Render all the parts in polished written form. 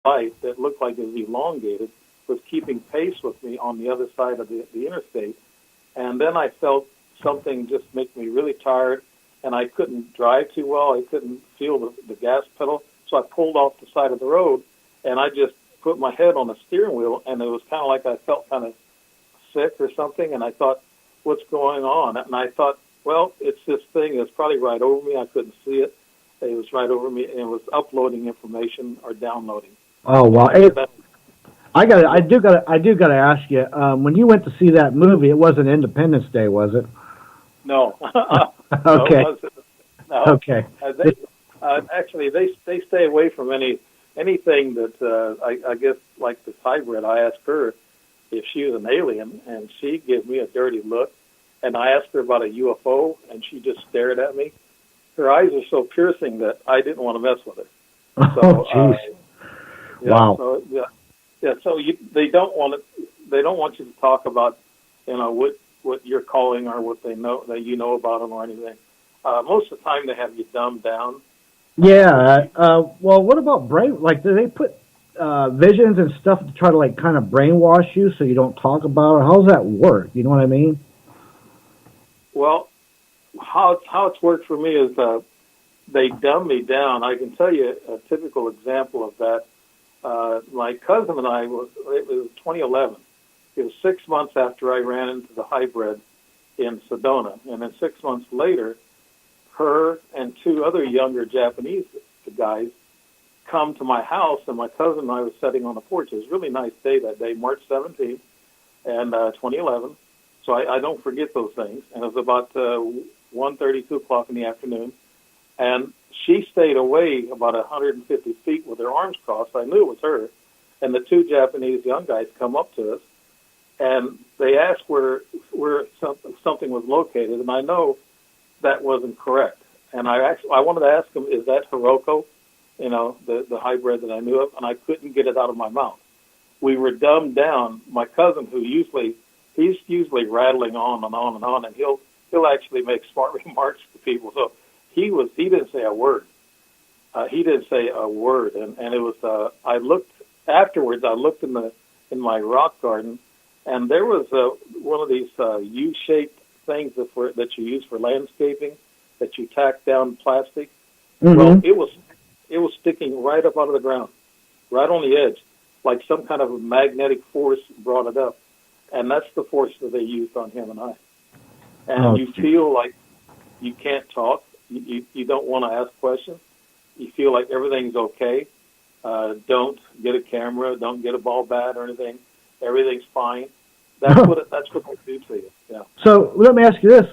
light that looked like it was elongated was keeping pace with me on the other side of the interstate. And then I felt something just make me really tired, and I couldn't drive too well. I couldn't feel the gas pedal. So I pulled off the side of the road, and I just put my head on the steering wheel, and it was kind of like I felt kind of sick or something, and I thought, what's going on? And I thought, well, it's this thing that's probably right over me. I couldn't see it. It was right over me, and it was uploading information or downloading. Oh, wow. Hey, I do got to ask you. When you went to see that movie, it wasn't Independence Day, was it? No. Okay. No. Okay. Actually, they stay away from anything that I guess like this hybrid. I asked her if she was an alien, and she gave me a dirty look. And I asked her about a UFO, and she just stared at me. Her eyes are so piercing that I didn't want to mess with her. So, oh, jeez. Yeah, wow. So, yeah. So they don't want you to talk about, what you're calling or what they know that you know about them or anything. Most of the time, they have you dumbed down. Yeah. Well, what about brain? Like, do they put visions and stuff to try to like kind of brainwash you so you don't talk about it? How does that work? You know what I mean? Well, how it's worked for me is they dumb me down. I can tell you a typical example of that. My cousin and it was 2011. It was 6 months after I ran into the hybrid in Sedona. And then 6 months later, her and two other younger Japanese guys come to my house, and my cousin and I was sitting on the porch. It was a really nice day that day, March 17th, and 2011. So I don't forget those things. And it was about 1:30, 2 o'clock in the afternoon. And she stayed away about 150 feet with her arms crossed. I knew it was her. And the two Japanese young guys come up to us, and they asked where something was located. And I know that wasn't correct. And I wanted to ask them, is that Hiroko, the hybrid that I knew of? And I couldn't get it out of my mouth. We were dumbed down. My cousin, he's usually rattling on and on and on, and he'll actually make smart remarks to people. So he didn't say a word. He didn't say a word, and it was. I looked afterwards. I looked in my rock garden, and there was one of these U-shaped things that you use for landscaping that you tack down plastic. Mm-hmm. Well, it was sticking right up out of the ground, right on the edge, like some kind of a magnetic force brought it up. And that's the force that they used on him and I. And you feel like you can't talk. You don't want to ask questions. You feel like everything's okay. Don't get a camera. Don't get a ball bat or anything. Everything's fine. That's what they do to you. Yeah. So let me ask you this: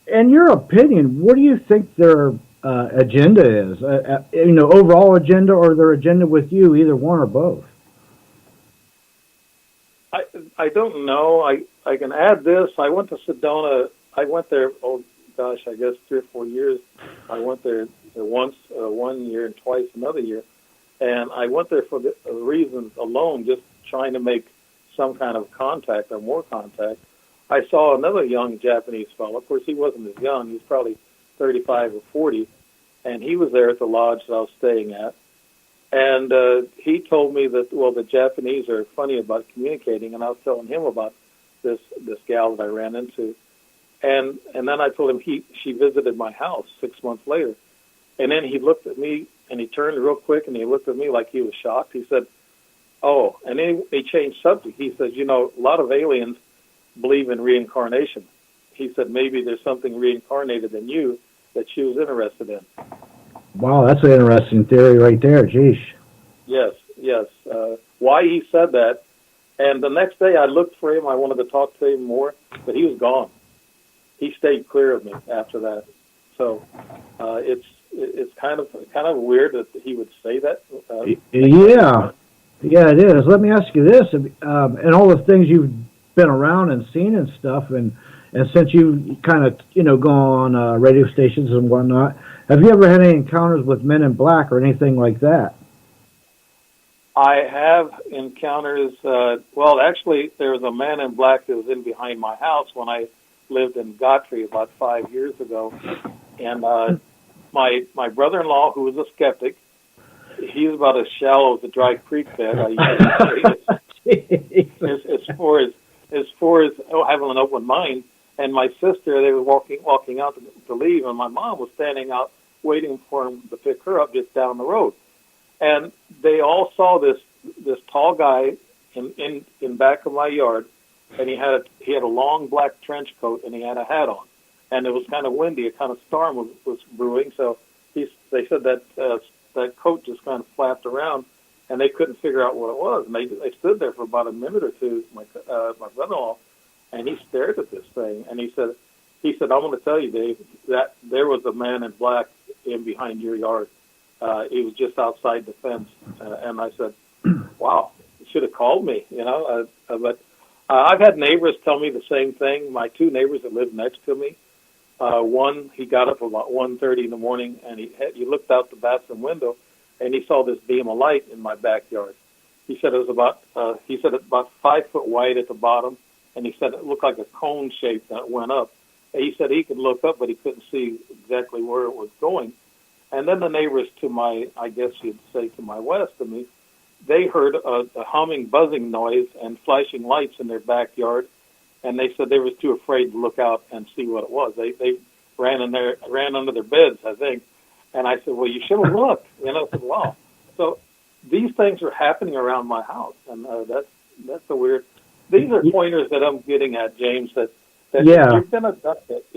in your opinion, what do you think their agenda is? Overall agenda, or their agenda with you, either one or both? I don't know. I can add this. I went to Sedona. I went there, oh gosh, I guess 3 or 4 years. I went there once 1 year and twice another year. And I went there for the reasons alone, just trying to make some kind of contact or more contact. I saw another young Japanese fellow. Of course, he wasn't as young. He was probably 35 or 40. And he was there at the lodge that I was staying at. And he told me that, the Japanese are funny about communicating, and I was telling him about this gal that I ran into. And then I told him she visited my house 6 months later. And then he looked at me, and he turned real quick, and he looked at me like he was shocked. He said, oh, and then he changed subject. He says, a lot of aliens believe in reincarnation. He said, maybe there's something reincarnated in you that she was interested in. Wow, that's an interesting theory right there. Geesh. Yes. Why he said that. And the next day I looked for him. I wanted to talk to him more, but he was gone. He stayed clear of me after that. So it's kind of weird that he would say that. Yeah, it is. Let me ask you this: and all the things you've been around and seen and stuff, and since you kind of go on radio stations and whatnot, have you ever had any encounters with men in black or anything like that? I have encounters. Actually, there was a man in black that was in behind my house when I lived in Godfrey about 5 years ago, and my brother-in-law, who was a skeptic, he's about as shallow as a dry creek bed. I used to say. As far as having an open mind. And my sister, they were walking out to leave, and my mom was standing out waiting for him to pick her up just down the road. And they all saw this tall guy in back of my yard, and he had a long black trench coat and he had a hat on, and it was kind of windy. A kind of storm was brewing, so they said that that coat just kind of flapped around, and they couldn't figure out what it was. And they stood there for about a minute or two, my brother-in-law, and he stared at this thing, and he said, I'm going to tell you, Dave, that there was a man in black in behind your yard. He was just outside the fence, and I said, wow, you should have called me, but I've had neighbors tell me the same thing. My two neighbors that lived next to me, one, he got up about 1:30 in the morning, and he looked out the bathroom window, and he saw this beam of light in my backyard. He said it was about 5 foot wide at the bottom, and he said it looked like a cone shape that went up. And he said he could look up, but he couldn't see exactly where it was going. And then the neighbors to my, I guess you'd say to my west of me, they heard a humming, buzzing noise and flashing lights in their backyard, and they said they were too afraid to look out and see what it was. They ran under their beds, I think. And I said, well, you should have looked. I said, wow. So these things are happening around my house, and that's a weird. These are pointers that I'm getting at, James. That Yeah. if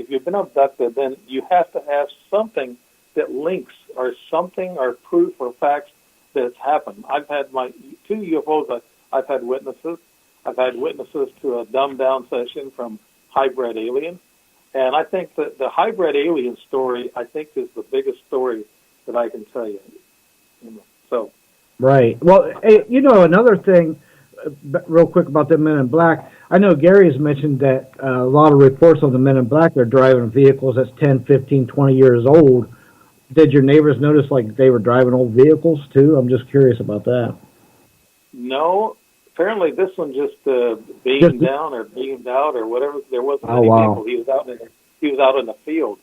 you've been abducted, then you have to have something that links or something or proof or facts that it's happened. I've had my 2 UFOs. I've had witnesses. I've had witnesses to a dumbed-down session from hybrid alien. And I think that the hybrid alien story, I think, is the biggest story that I can tell you. So. Right. Well, hey, another thing, real quick about the Men in Black. I know Gary has mentioned that a lot of reports on the Men in Black are driving vehicles that's 10, 15, 20 years old. Did your neighbors notice like they were driving old vehicles too? I'm just curious about that. No. Apparently, this one just beamed down or beamed out or whatever. There wasn't any vehicle. He was out in the field.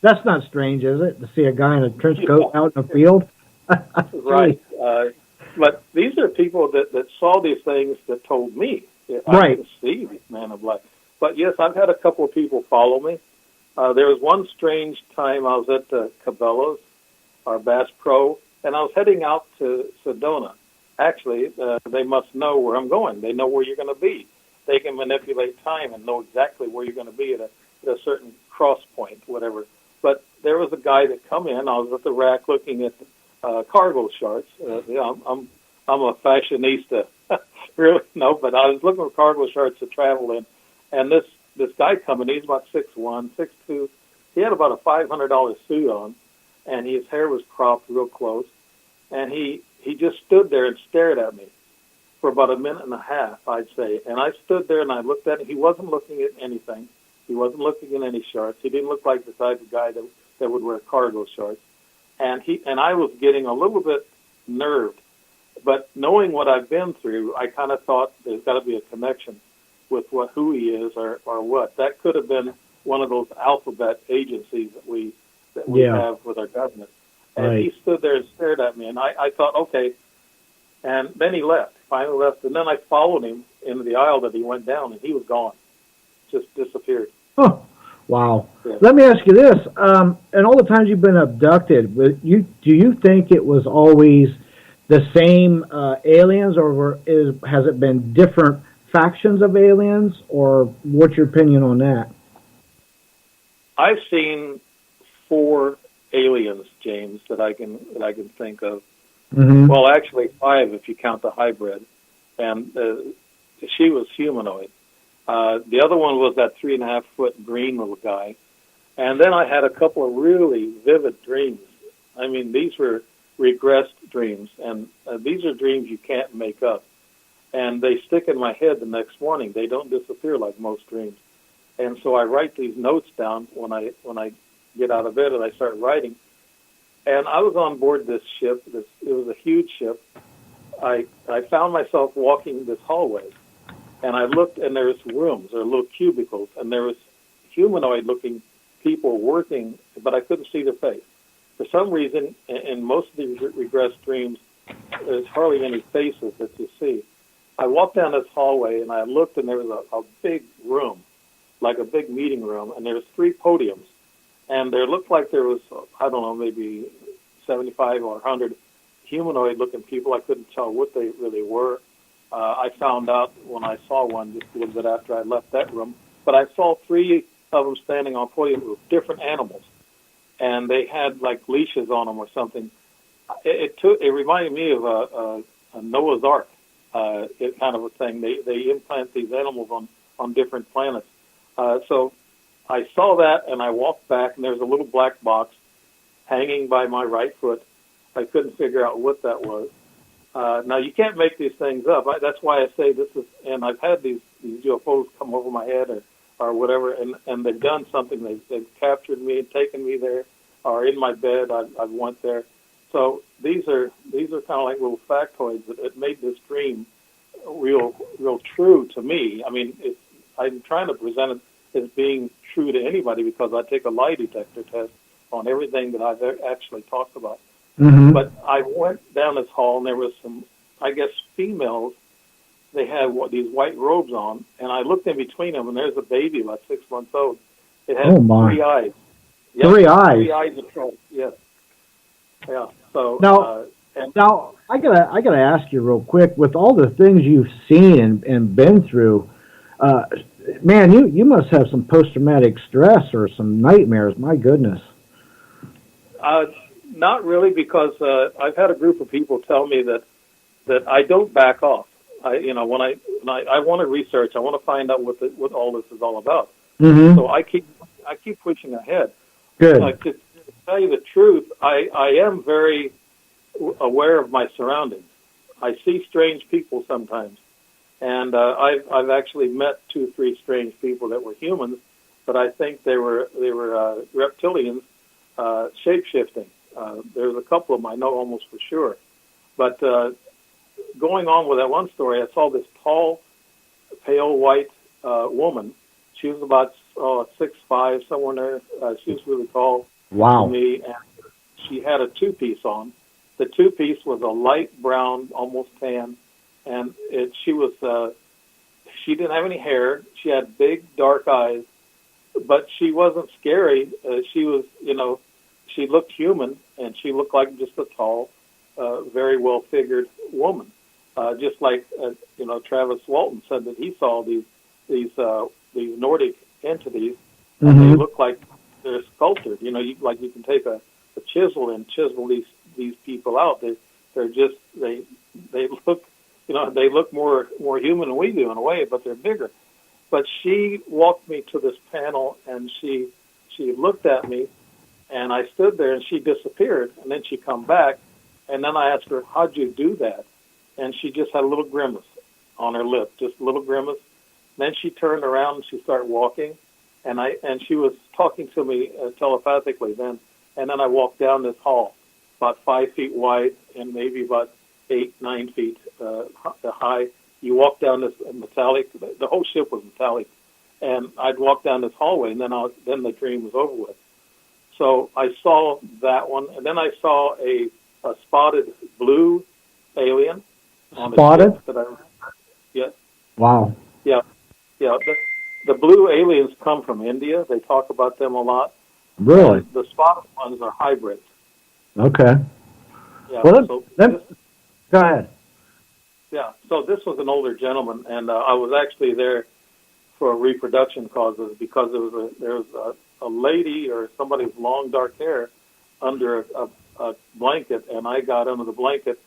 That's not strange, is it? To see a guy in a trench coat out in the field. Right. But these are people that saw these things that told me. I didn't see these Men in Black. But yes, I've had a couple of people follow me. There was one strange time I was at Cabela's, our Bass Pro, and I was heading out to Sedona. Actually, they must know where I'm going. They know where you're going to be. They can manipulate time and know exactly where you're going to be at a certain cross point, whatever. But there was a guy that come in. I was at the rack looking at cargo shorts. I'm a fashionista, really. No, but I was looking for cargo shorts to travel in, and this guy coming. He's about 6'1", 6'2". He had about a $500 suit on, and his hair was cropped real close, and he just stood there and stared at me for about a minute and a half, I'd say. And I stood there and I looked at him. He wasn't looking at anything. He wasn't looking at any shorts. He didn't look like the type of guy that would wear cargo shorts. And I was getting a little bit nerved. But knowing what I've been through, I kind of thought there's got to be a connection with who he is or what. That could have been one of those alphabet agencies that we have with our government. And he stood there and stared at me, and I thought, okay. And then he finally left, and then I followed him into the aisle that he went down, and he was gone, just disappeared. Oh, wow. Yeah. Let me ask you this. And all the times you've been abducted, do you think it was always the same aliens, or has it been different factions of aliens, or what's your opinion on that? I've seen 4 aliens, James, that I can think of. Mm-hmm. Well, actually 5 if you count the hybrid, and she was humanoid. The other one was that 3.5-foot green little guy, and then I had a couple of really vivid dreams. I mean, these were regressed dreams, and these are dreams you can't make up, and they stick in my head the next morning. They don't disappear like most dreams, and so I write these notes down when I get out of bed and I start writing. And I was on board this ship. It was a huge ship. I found myself walking this hallway, and I looked, and there was rooms or little cubicles, and there was humanoid-looking people working, but I couldn't see their face. for some reason, in most of these regressed dreams, there's hardly any faces that you see. I walked down this hallway, and I looked, and there was a big room, like a big meeting room, and there was 3 podiums. And there looked like there was, I don't know, maybe 75 or 100 humanoid-looking people. I couldn't tell what they really were. I found out when I saw one just a little bit after I left that room. But I saw 3 of them standing on podiums with different animals, and they had like leashes on them or something. It reminded me of a Noah's Ark, kind of a thing. They implant these animals on different planets. So I saw that, and I walked back, and there's a little black box hanging by my right foot. I couldn't figure out what that was. Now, you can't make these things up. That's why I say this is, and I've had these UFOs come over my head or whatever, and they've done something. They've captured me and taken me there, or in my bed, I've went there. So these are kind of like little factoids that made this dream real true to me. I mean, I'm trying to present it as being true to anybody because I take a lie detector test on everything that I've actually talked about. Mm-hmm. But I went down this hall, and there was some, I guess, females. They had these white robes on, and I looked in between them, and there's a baby about 6 months old. It had 3 eyes. Yep, 3 eyes. 3 eyes of troll. Yes. Yeah. So now I gotta ask you real quick. With all the things you've seen and been through, man, you must have some post-traumatic stress or some nightmares. My goodness. Not really, because I've had a group of people tell me that I don't back off. When I want to research, I want to find out what all this is all about. Mm-hmm. So I keep pushing ahead. Good. To tell you the truth, I am very aware of my surroundings. I see strange people sometimes, and I've actually met 2-3 strange people that were humans, but I think they were reptilians, shape-shifting. There's a couple of them I know almost for sure. But going on with that one story, I saw this tall, pale white woman. She was about 6'5", somewhere there. She was really tall. Wow. To me, and she had a 2-piece on. The 2-piece was a light brown, almost tan, and she didn't have any hair. She had big, dark eyes, but she wasn't scary. She was, she looked human, and she looked like just a tall, very well-figured woman. Just like, Travis Walton said that he saw these Nordic entities, and Mm-hmm. they look like they're sculpted. You can take a chisel and chisel these people out. They're just they look they look more human than we do in a way, but they're bigger. But she walked me to this panel, and she looked at me, and I stood there, and she disappeared, and then she come back, and then I asked her, "How'd you do that?" And she just had a little grimace on her lip, just a little grimace. Then she turned around and she started walking, and she was talking to me telepathically then. And then I walked down this hall, about 5 feet wide and maybe about 8-9 feet high. You walk down this metallic. The whole ship was metallic, and I'd walk down this hallway, and then the dream was over with. So I saw that one, and then I saw a spotted blue alien on Spotted? the ship. Yes. Wow. Yeah. The blue aliens come from India. They talk about them a lot. Really? And the spotted ones are hybrids. Okay. Yeah. Well, go ahead. Yeah. So this was an older gentleman, and I was actually there for reproduction causes because there was a lady or somebody with long dark hair under a blanket, and I got under the blanket,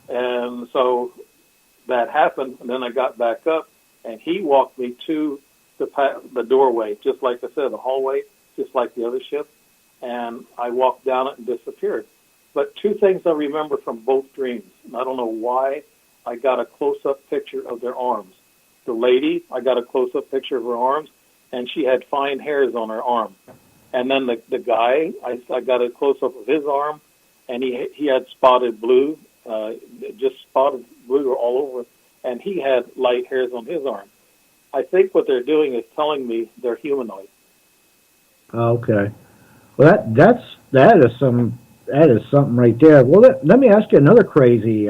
and so that happened. And then I got back up, and he walked me to the doorway, just like I said, the hallway, just like the other ship, and I walked down it and disappeared. But 2 things I remember from both dreams, and I don't know why. I got a close-up picture of their arms. The lady, I got a close-up picture of her arms, and she had fine hairs on her arm. And then the guy, I got a close-up of his arm, and he had spotted blue, just spotted blue all over, and he had light hairs on his arm. I think what they're doing is telling me they're humanoid. Okay. Well, That is something right there. Well, let me ask you another crazy